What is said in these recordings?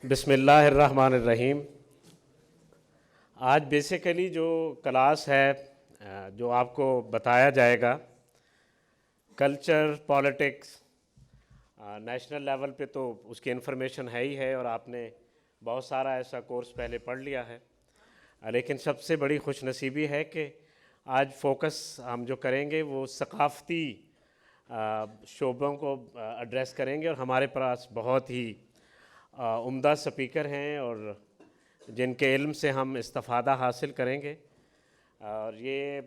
بسم اللہ الرحمن الرحیم۔ آج بیسیکلی جو کلاس ہے جو آپ کو بتایا جائے گا کلچر پالیٹکس نیشنل لیول پہ، تو اس کی انفارمیشن ہے ہی ہے اور آپ نے بہت سارا ایسا کورس پہلے پڑھ لیا ہے، لیکن سب سے بڑی خوش نصیبی ہے کہ آج فوکس ہم جو کریں گے وہ ثقافتی شعبوں کو ایڈریس کریں گے، اور ہمارے پاس بہت ہی عمدہ سپیکر ہیں اور جن کے علم سے ہم استفادہ حاصل کریں گے۔ اور یہ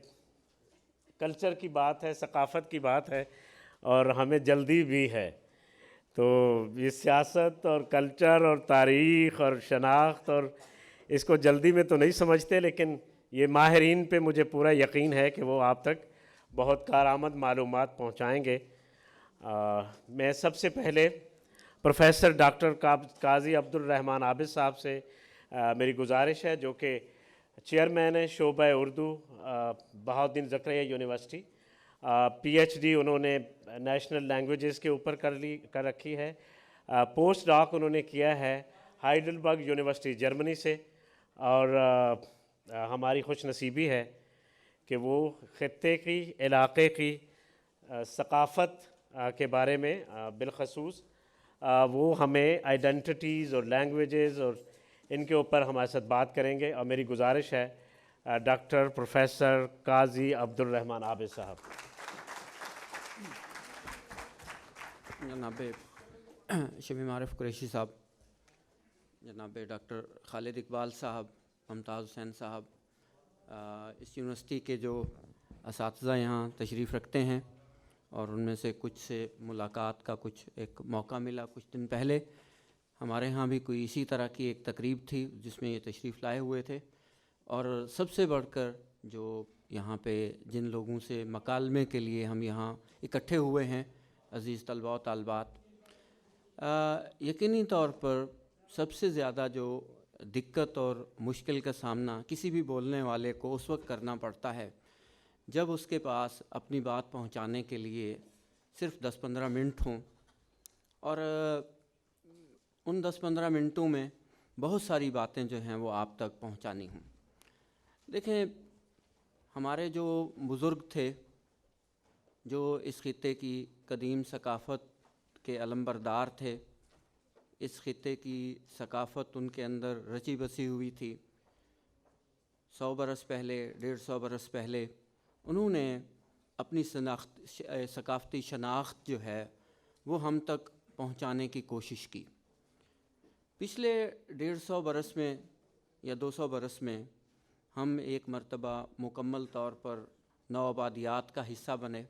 کلچر کی بات ہے، ثقافت کی بات ہے، اور ہمیں جلدی بھی ہے، تو یہ سیاست اور کلچر اور تاریخ اور شناخت اور اس کو جلدی میں تو نہیں سمجھتے، لیکن یہ ماہرین پہ مجھے پورا یقین ہے کہ وہ آپ تک بہت کارآمد معلومات پہنچائیں گے۔ میں سب سے پہلے پروفیسر ڈاکٹر قاضی عبد الرحمن عابد صاحب سے میری گزارش ہے، جو کہ چیئرمین ہیں شعبہ اردو بہاؤالدین زکریا یونیورسٹی، پی ایچ ڈی انہوں نے نیشنل لینگویجز کے اوپر کر رکھی ہے، پوسٹ ڈاک انہوں نے کیا ہے ہائیڈلبرگ یونیورسٹی جرمنی سے، اور ہماری خوش نصیبی ہے کہ وہ خطے کی، علاقے کی ثقافت کے بارے میں بالخصوص وہ ہمیں آئیڈینٹیٹیز اور لینگویجز اور ان کے اوپر ہمارے ساتھ بات کریں گے، اور میری گزارش ہے ڈاکٹر پروفیسر قاضی عبد الرحمن عابد صاحب۔ جناب شمیم معارف قریشی صاحب، جناب ڈاکٹر خالد اقبال صاحب، ممتاز حسین صاحب، اس یونیورسٹی کے جو اساتذہ یہاں تشریف رکھتے ہیں، اور ان میں سے کچھ سے ملاقات کا کچھ ایک موقع ملا کچھ دن پہلے، ہمارے ہاں بھی کوئی اسی طرح کی ایک تقریب تھی جس میں یہ تشریف لائے ہوئے تھے، اور سب سے بڑھ کر جو یہاں پہ جن لوگوں سے مکالمے کے لیے ہم یہاں اکٹھے ہوئے ہیں، عزیز طلباء و طالبات، یقینی طور پر سب سے زیادہ جو دقت اور مشکل کا سامنا کسی بھی بولنے والے کو اس وقت کرنا پڑتا ہے جب اس کے پاس اپنی بات پہنچانے کے لیے صرف 10-15 منٹ ہوں، اور ان 10-15 منٹوں میں بہت ساری باتیں جو ہیں وہ آپ تک پہنچانی ہوں۔ دیکھیں، ہمارے جو بزرگ تھے، جو اس خطے کی قدیم ثقافت کے علمبردار تھے، اس خطے کی ثقافت ان کے اندر رچی بسی ہوئی تھی، 100 برس پہلے، 150 برس پہلے انہوں نے اپنی ثقافتی شناخت جو ہے وہ ہم تک پہنچانے کی کوشش کی۔ پچھلے 150 برس میں یا 200 برس میں ہم ایک مرتبہ مکمل طور پر نوآبادیات کا حصہ بنے،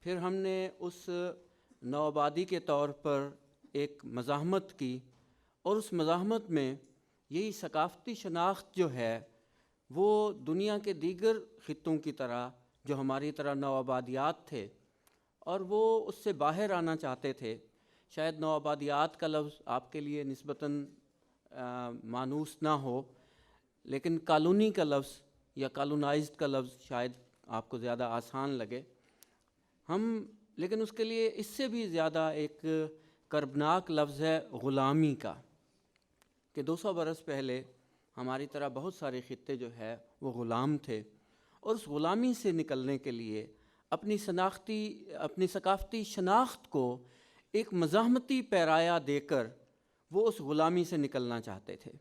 پھر ہم نے اس نوآبادی کے طور پر ایک مزاحمت کی، اور اس مزاحمت میں یہی ثقافتی شناخت جو ہے وہ دنیا کے دیگر خطوں کی طرح جو ہماری طرح نوآبادیات تھے اور وہ اس سے باہر آنا چاہتے تھے، شاید نوآبادیات کا لفظ آپ کے لیے نسبتاً مانوس نہ ہو، لیکن کالونی کا لفظ یا کالونائزڈ کا لفظ شاید آپ کو زیادہ آسان لگے، لیکن اس کے لیے اس سے بھی زیادہ ایک کربناک لفظ ہے غلامی کا، کہ 200 برس پہلے ہماری طرح بہت سارے خطے جو ہے وہ غلام تھے، اور اس غلامی سے نکلنے کے لیے اپنی ثقافتی شناخت کو ایک مزاحمتی پیرایا دے کر وہ اس غلامی سے نکلنا چاہتے تھے۔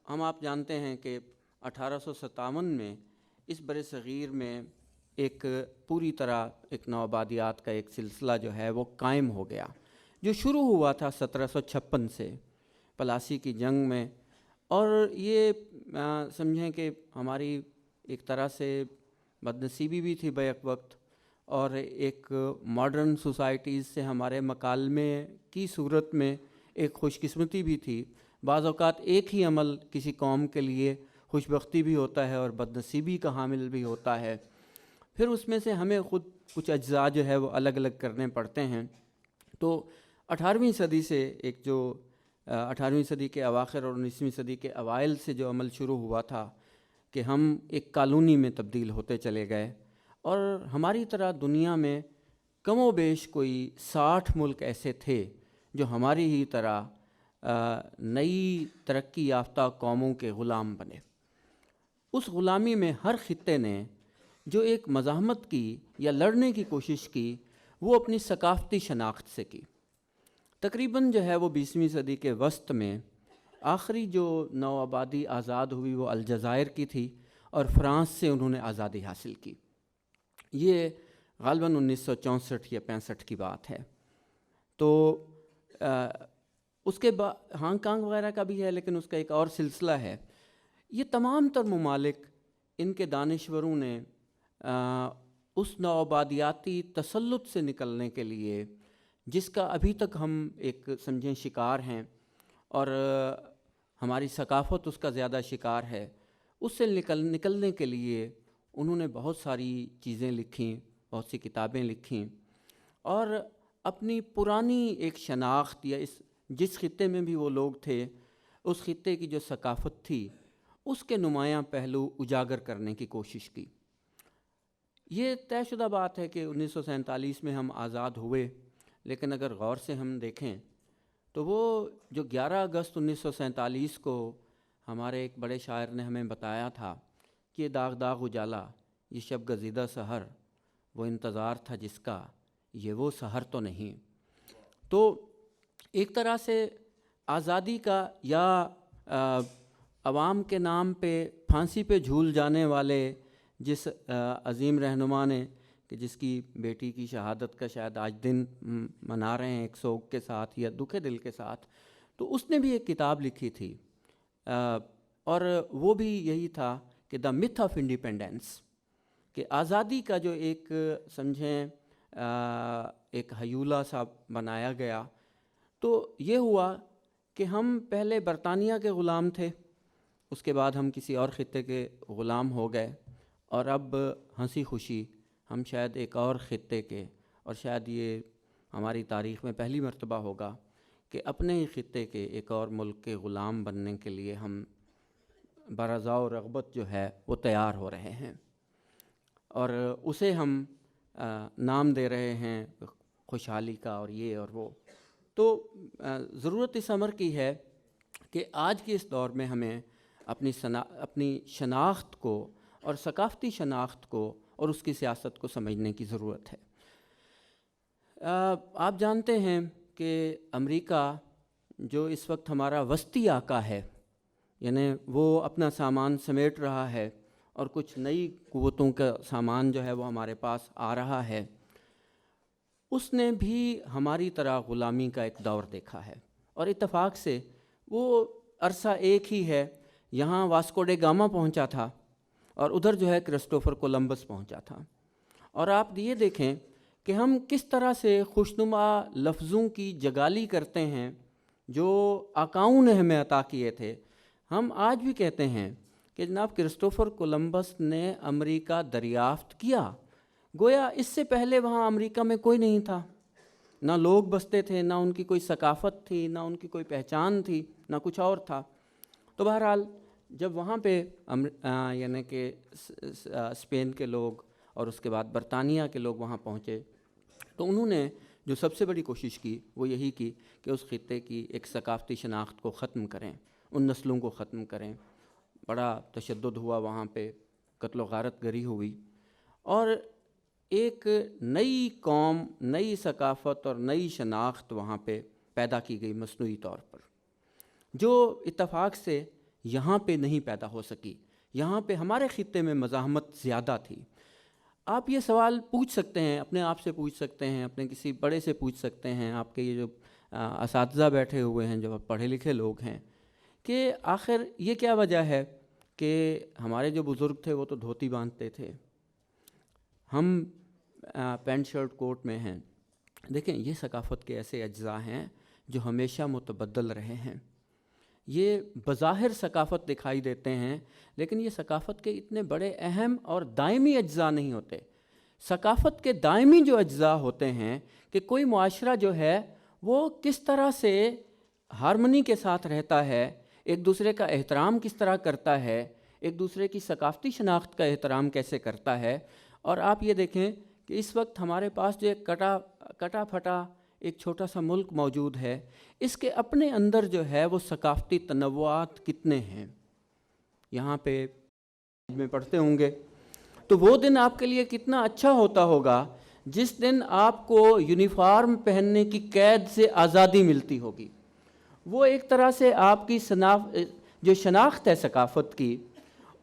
آپ جانتے ہیں کہ 1857 میں اس بر صغیر میں ایک پوری طرح ایک نوآبادیات کا ایک سلسلہ جو ہے وہ قائم ہو گیا، جو شروع ہوا تھا 1756 سے پلاسی کی جنگ میں، اور یہ سمجھیں کہ ہماری ایک طرح سے بدنصیبی بھی تھی بیک وقت، اور ایک ماڈرن سوسائٹیز سے ہمارے مکالمے کی صورت میں ایک خوش قسمتی بھی تھی۔ بعض اوقات ایک ہی عمل کسی قوم کے لیے خوش بختی بھی ہوتا ہے اور بدنصیبی کا حامل بھی ہوتا ہے، پھر اس میں سے ہمیں خود کچھ اجزاء جو ہے وہ الگ الگ کرنے پڑتے ہیں۔ تو 18ویں صدی سے ایک جو 18ویں صدی کے اواخر اور 19ویں صدی کے اوائل سے جو عمل شروع ہوا تھا کہ ہم ایک کالونی میں تبدیل ہوتے چلے گئے، اور ہماری طرح دنیا میں کم و بیش کوئی 60 ملک ایسے تھے جو ہماری ہی طرح نئی ترقی یافتہ قوموں کے غلام بنے۔ اس غلامی میں ہر خطے نے جو ایک مزاحمت کی یا لڑنے کی کوشش کی وہ اپنی ثقافتی شناخت سے کی۔ تقریباً جو ہے وہ 20ویں صدی کے وسط میں آخری جو نو آبادی آزاد ہوئی وہ الجزائر کی تھی، اور فرانس سے انہوں نے آزادی حاصل کی۔ یہ غالباً 1964 یا 65 کی بات ہے۔ تو اس کے بعد ہانگ کانگ وغیرہ کا بھی ہے، لیکن اس کا ایک اور سلسلہ ہے۔ یہ تمام تر ممالک، ان کے دانشوروں نے اس نوآبادیاتی تسلط سے نکلنے کے لیے، جس کا ابھی تک ہم ایک سمجھیں شکار ہیں، اور ہماری ثقافت اس کا زیادہ شکار ہے، اس سے نکلنے کے لیے انہوں نے بہت ساری چیزیں لکھیں، بہت سی کتابیں لکھیں، اور اپنی پرانی ایک شناخت یا جس خطے میں بھی وہ لوگ تھے، اس خطے کی جو ثقافت تھی اس کے نمایاں پہلو اجاگر کرنے کی کوشش کی۔ یہ طے شدہ بات ہے کہ 1947 میں ہم آزاد ہوئے، لیکن اگر غور سے ہم دیکھیں تو وہ جو 11 اگست 1947 کو ہمارے ایک بڑے شاعر نے ہمیں بتایا تھا کہ داغ داغ اجالا یہ شب گزیدہ سحر، وہ انتظار تھا جس کا یہ وہ سحر تو نہیں۔ تو ایک طرح سے آزادی کا یا عوام کے نام پہ پھانسی پہ جھول جانے والے جس عظیم رہنما نے، کہ جس کی بیٹی کی شہادت کا شاید آج دن منا رہے ہیں ایک سوگ کے ساتھ یا دکھے دل کے ساتھ، تو اس نے بھی ایک کتاب لکھی تھی، اور وہ بھی یہی تھا کہ دا متھ آف انڈیپینڈنس، کہ آزادی کا جو ایک سمجھیں ایک ہیولہ سا بنایا گیا۔ تو یہ ہوا کہ ہم پہلے برطانیہ کے غلام تھے، اس کے بعد ہم کسی اور خطے کے غلام ہو گئے، اور اب ہنسی خوشی ہم شاید ایک اور خطے کے، اور شاید یہ ہماری تاریخ میں پہلی مرتبہ ہوگا کہ اپنے ہی خطے کے ایک اور ملک کے غلام بننے کے لیے ہم برضا و رغبت جو ہے وہ تیار ہو رہے ہیں، اور اسے ہم نام دے رہے ہیں خوشحالی کا اور یہ اور وہ۔ تو ضرورت اس امر کی ہے کہ آج کے اس دور میں ہمیں اپنی شناخت کو اور ثقافتی شناخت کو اور اس کی سیاست کو سمجھنے کی ضرورت ہے۔ آپ جانتے ہیں کہ امریکہ جو اس وقت ہمارا وسطی آقا ہے، یعنی وہ اپنا سامان سمیٹ رہا ہے اور کچھ نئی قوتوں کا سامان جو ہے وہ ہمارے پاس آ رہا ہے، اس نے بھی ہماری طرح غلامی کا ایک دور دیکھا ہے، اور اتفاق سے وہ عرصہ ایک ہی ہے۔ یہاں واسکو ڈے گاما پہنچا تھا، اور ادھر جو ہے کرسٹوفر کولمبس پہنچا تھا۔ اور آپ یہ دیکھیں کہ ہم کس طرح سے خوشنما لفظوں کی جگالی کرتے ہیں جو آقاؤں نے ہمیں عطا کیے تھے۔ ہم آج بھی کہتے ہیں کہ جناب کرسٹوفر کولمبس نے امریکہ دریافت کیا، گویا اس سے پہلے وہاں امریکہ میں کوئی نہیں تھا، نہ لوگ بستے تھے، نہ ان کی کوئی ثقافت تھی، نہ ان کی کوئی پہچان تھی، نہ کچھ اور تھا۔ تو بہرحال جب وہاں پہ یعنی کہ اسپین کے لوگ اور اس کے بعد برطانیہ کے لوگ وہاں پہنچے، تو انہوں نے جو سب سے بڑی کوشش کی وہ یہی کی کہ اس خطے کی ایک ثقافتی شناخت کو ختم کریں، ان نسلوں کو ختم کریں۔ بڑا تشدد ہوا وہاں پہ، قتل و غارت گری ہوئی، اور ایک نئی قوم، نئی ثقافت اور نئی شناخت وہاں پہ پیدا کی گئی مصنوعی طور پر، جو اتفاق سے یہاں پہ نہیں پیدا ہو سکی۔ یہاں پہ ہمارے خطے میں مزاحمت زیادہ تھی۔ آپ یہ سوال پوچھ سکتے ہیں، اپنے آپ سے پوچھ سکتے ہیں، اپنے کسی بڑے سے پوچھ سکتے ہیں، آپ کے یہ جو اساتذہ بیٹھے ہوئے ہیں جو پڑھے لکھے لوگ ہیں، کہ آخر یہ کیا وجہ ہے کہ ہمارے جو بزرگ تھے وہ تو دھوتی باندھتے تھے، ہم پینٹ شرٹ کوٹ میں ہیں۔ دیکھیں، یہ ثقافت کے ایسے اجزاء ہیں جو ہمیشہ متبدل رہے ہیں۔ یہ بظاہر ثقافت دکھائی دیتے ہیں، لیکن یہ ثقافت کے اتنے بڑے اہم اور دائمی اجزاء نہیں ہوتے۔ ثقافت کے دائمی جو اجزاء ہوتے ہیں کہ کوئی معاشرہ جو ہے وہ کس طرح سے ہارمنی کے ساتھ رہتا ہے، ایک دوسرے کا احترام کس طرح کرتا ہے، ایک دوسرے کی ثقافتی شناخت کا احترام کیسے کرتا ہے۔ اور آپ یہ دیکھیں کہ اس وقت ہمارے پاس جو ایک کٹا پھٹا ایک چھوٹا سا ملک موجود ہے، اس کے اپنے اندر جو ہے وہ ثقافتی تنوعات کتنے ہیں. یہاں پہ میں پڑھتے ہوں گے تو وہ دن آپ کے لیے کتنا اچھا ہوتا ہوگا جس دن آپ کو یونیفارم پہننے کی قید سے آزادی ملتی ہوگی. وہ ایک طرح سے آپ کی جو شناخت ہے ثقافت کی،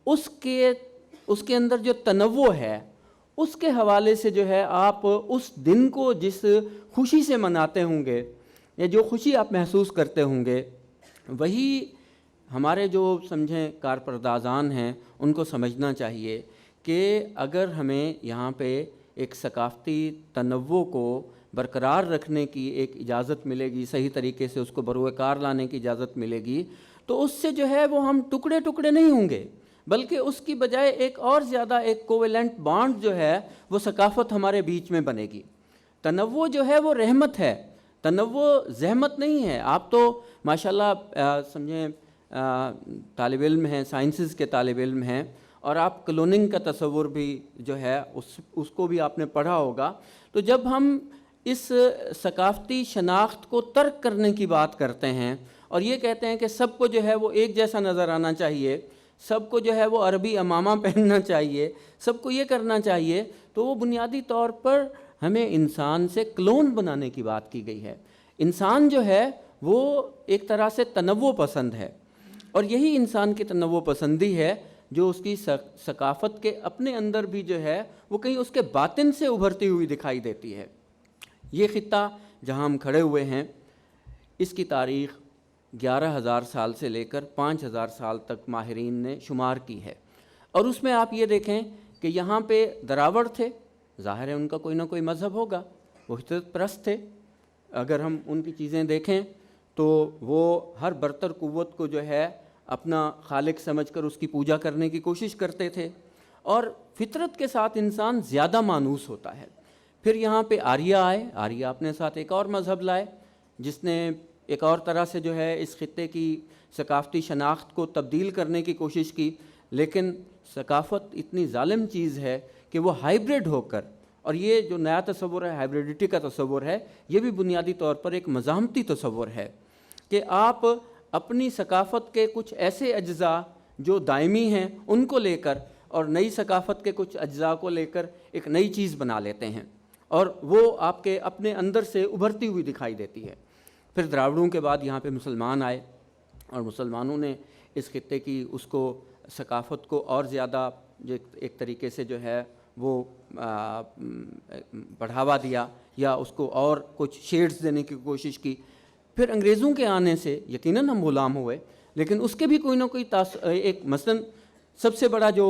اس کے اندر جو تنوع ہے اس کے حوالے سے جو ہے آپ اس دن کو جس خوشی سے مناتے ہوں گے یا جو خوشی آپ محسوس کرتے ہوں گے، وہی ہمارے جو سمجھیں کارپردازان ہیں ان کو سمجھنا چاہیے کہ اگر ہمیں یہاں پہ ایک ثقافتی تنوع کو برقرار رکھنے کی ایک اجازت ملے گی، صحیح طریقے سے اس کو بروئے کار لانے کی اجازت ملے گی، تو اس سے جو ہے وہ ہم ٹکڑے ٹکڑے نہیں ہوں گے، بلکہ اس کی بجائے ایک اور زیادہ ایک کوویلنٹ بانڈ جو ہے وہ ثقافت ہمارے بیچ میں بنے گی. تنوع جو ہے وہ رحمت ہے، تنوع زحمت نہیں ہے. آپ تو ماشاءاللہ سمجھیں طالب علم ہیں، سائنسز کے طالب علم ہیں، اور آپ کلوننگ کا تصور بھی جو ہے اس کو بھی آپ نے پڑھا ہوگا. تو جب ہم اس ثقافتی شناخت کو ترک کرنے کی بات کرتے ہیں اور یہ کہتے ہیں کہ سب کو جو ہے وہ ایک جیسا نظر آنا چاہیے، سب کو جو ہے وہ عربی عمامہ پہننا چاہیے، سب کو یہ کرنا چاہیے، تو وہ بنیادی طور پر ہمیں انسان سے کلون بنانے کی بات کی گئی ہے. انسان جو ہے وہ ایک طرح سے تنوع پسند ہے، اور یہی انسان کی تنوع پسندی ہے جو اس کی ثقافت کے اپنے اندر بھی جو ہے وہ کہیں اس کے باطن سے ابھرتی ہوئی دکھائی دیتی ہے. یہ خطہ جہاں ہم کھڑے ہوئے ہیں اس کی تاریخ 11,000 سال سے لے کر 5,000 سال تک ماہرین نے شمار کی ہے، اور اس میں آپ یہ دیکھیں کہ یہاں پہ دراوڑ تھے، ظاہر ہے ان کا کوئی نہ کوئی مذہب ہوگا، وہ فطرت پرست تھے. اگر ہم ان کی چیزیں دیکھیں تو وہ ہر برتر قوت کو جو ہے اپنا خالق سمجھ کر اس کی پوجا کرنے کی کوشش کرتے تھے، اور فطرت کے ساتھ انسان زیادہ مانوس ہوتا ہے. پھر یہاں پہ آریہ آئے، آریہ اپنے ساتھ ایک اور مذہب لائے جس نے ایک اور طرح سے جو ہے اس خطے کی ثقافتی شناخت کو تبدیل کرنے کی کوشش کی. لیکن ثقافت اتنی ظالم چیز ہے کہ وہ ہائیبرڈ ہو کر، اور یہ جو نیا تصور ہے ہائیبریڈیٹی کا تصور ہے، یہ بھی بنیادی طور پر ایک مزاحمتی تصور ہے کہ آپ اپنی ثقافت کے کچھ ایسے اجزاء جو دائمی ہیں ان کو لے کر اور نئی ثقافت کے کچھ اجزاء کو لے کر ایک نئی چیز بنا لیتے ہیں، اور وہ آپ کے اپنے اندر سے ابھرتی ہوئی دکھائی دیتی ہے. پھر دراوڑوں کے بعد یہاں پہ مسلمان آئے، اور مسلمانوں نے اس خطے کی اس کو ثقافت کو اور زیادہ ایک طریقے سے جو ہے وہ بڑھاوا دیا یا اس کو اور کچھ شیڈز دینے کی کوشش کی. پھر انگریزوں کے آنے سے یقیناً ہم غلام ہوئے، لیکن اس کے بھی کوئی نہ کوئی ایک مثلاً سب سے بڑا جو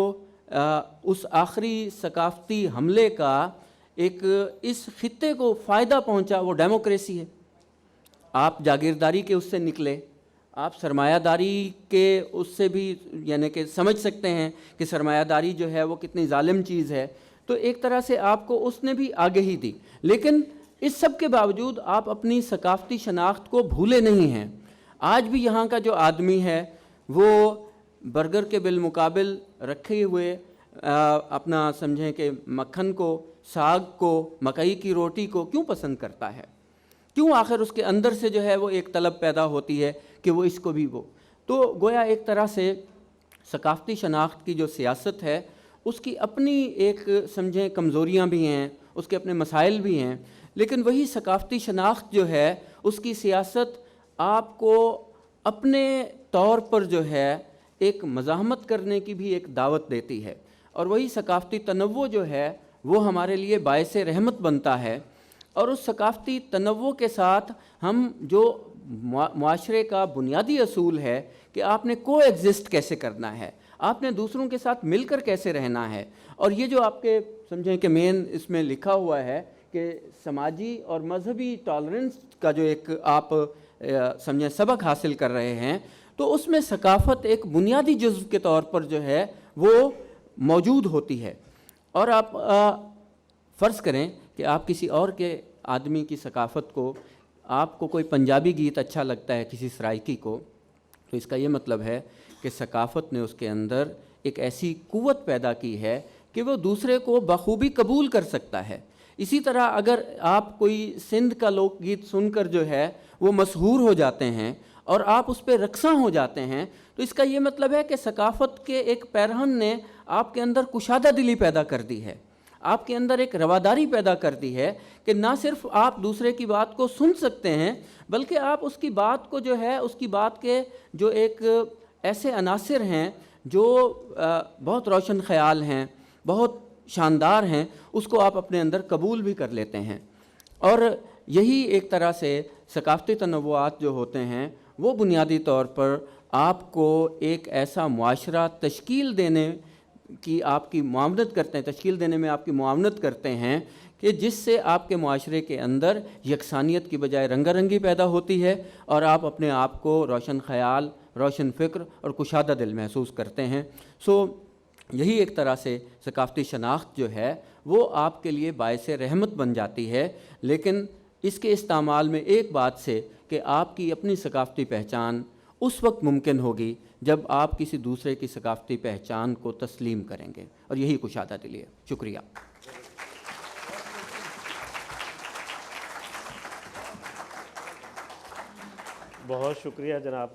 اس آخری ثقافتی حملے کا ایک اس خطے کو فائدہ پہنچا وہ ڈیموکریسی ہے. آپ جاگیرداری کے اس سے نکلے، آپ سرمایہ داری کے اس سے بھی یعنی کہ سمجھ سکتے ہیں کہ سرمایہ داری جو ہے وہ کتنی ظالم چیز ہے، تو ایک طرح سے آپ کو اس نے بھی آگہی دی. لیکن اس سب کے باوجود آپ اپنی ثقافتی شناخت کو بھولے نہیں ہیں. آج بھی یہاں کا جو آدمی ہے وہ برگر کے بالمقابل رکھے ہوئے اپنا سمجھیں کہ مکھن کو، ساگ کو، مکئی کی روٹی کو کیوں پسند کرتا ہے؟ کیوں آخر اس کے اندر سے جو ہے وہ ایک طلب پیدا ہوتی ہے کہ وہ اس کو بھی وہ. تو گویا ایک طرح سے ثقافتی شناخت کی جو سیاست ہے اس کی اپنی ایک سمجھیں کمزوریاں بھی ہیں، اس کے اپنے مسائل بھی ہیں، لیکن وہی ثقافتی شناخت جو ہے اس کی سیاست آپ کو اپنے طور پر جو ہے ایک مزاحمت کرنے کی بھی ایک دعوت دیتی ہے، اور وہی ثقافتی تنوع جو ہے وہ ہمارے لیے باعث رحمت بنتا ہے. اور اس ثقافتی تنوع کے ساتھ ہم جو معاشرے کا بنیادی اصول ہے کہ آپ نے کو ایگزسٹ کیسے کرنا ہے، آپ نے دوسروں کے ساتھ مل کر کیسے رہنا ہے، اور یہ جو آپ کے سمجھیں کہ مین اس میں لکھا ہوا ہے کہ سماجی اور مذہبی ٹالرنس کا جو ایک آپ سمجھیں سبق حاصل کر رہے ہیں، تو اس میں ثقافت ایک بنیادی جزو کے طور پر جو ہے وہ موجود ہوتی ہے. اور آپ فرض کریں کہ آپ کسی اور کے آدمی کی ثقافت کو، آپ کو کوئی پنجابی گیت اچھا لگتا ہے کسی سرائکی کو، تو اس کا یہ مطلب ہے کہ ثقافت نے اس کے اندر ایک ایسی قوت پیدا کی ہے کہ وہ دوسرے کو بخوبی قبول کر سکتا ہے. اسی طرح اگر آپ کوئی سندھ کا لوک گیت سن کر جو ہے وہ مسحور ہو جاتے ہیں اور آپ اس پہ رقصاں ہو جاتے ہیں، تو اس کا یہ مطلب ہے کہ ثقافت کے ایک پیرہن نے آپ کے اندر کشادہ دلی پیدا کر دی ہے، آپ کے اندر ایک رواداری پیدا کر دی ہے کہ نہ صرف آپ دوسرے کی بات کو سن سکتے ہیں، بلکہ آپ اس کی بات کو جو ہے، اس کی بات کے جو ایک ایسے عناصر ہیں جو بہت روشن خیال ہیں، بہت شاندار ہیں، اس کو آپ اپنے اندر قبول بھی کر لیتے ہیں۔ اور یہی ایک طرح سے ثقافتی تنوعات جو ہوتے ہیں وہ بنیادی طور پر آپ کو ایک ایسا معاشرہ تشکیل دینے کی آپ کی معاونت کرتے ہیں، تشکیل دینے میں آپ کی معاونت کرتے ہیں کہ جس سے آپ کے معاشرے کے اندر یکسانیت کی بجائے رنگا رنگی پیدا ہوتی ہے اور آپ اپنے آپ کو روشن خیال، روشن فکر اور کشادہ دل محسوس کرتے ہیں۔ یہی ایک طرح سے ثقافتی شناخت جو ہے وہ آپ کے لیے باعث رحمت بن جاتی ہے، لیکن اس کے استعمال میں ایک بات سے کہ آپ کی اپنی ثقافتی پہچان اس وقت ممکن ہوگی جب آپ کسی دوسرے کی ثقافتی پہچان کو تسلیم کریں گے، اور یہی کشادہ دلی ہے۔ شکریہ۔ بہت شکریہ جناب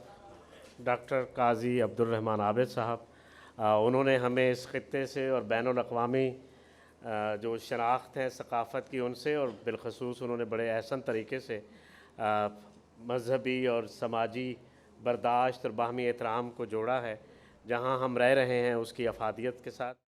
ڈاکٹر قاضی عبدالرحمن عابد صاحب، انہوں نے ہمیں اس خطے سے اور بین الاقوامی جو شناخت ہے ثقافت کی ان سے، اور بالخصوص انہوں نے بڑے احسن طریقے سے مذہبی اور سماجی برداشت اور باہمی احترام کو جوڑا ہے، جہاں ہم رہ رہے ہیں اس کی افادیت کے ساتھ۔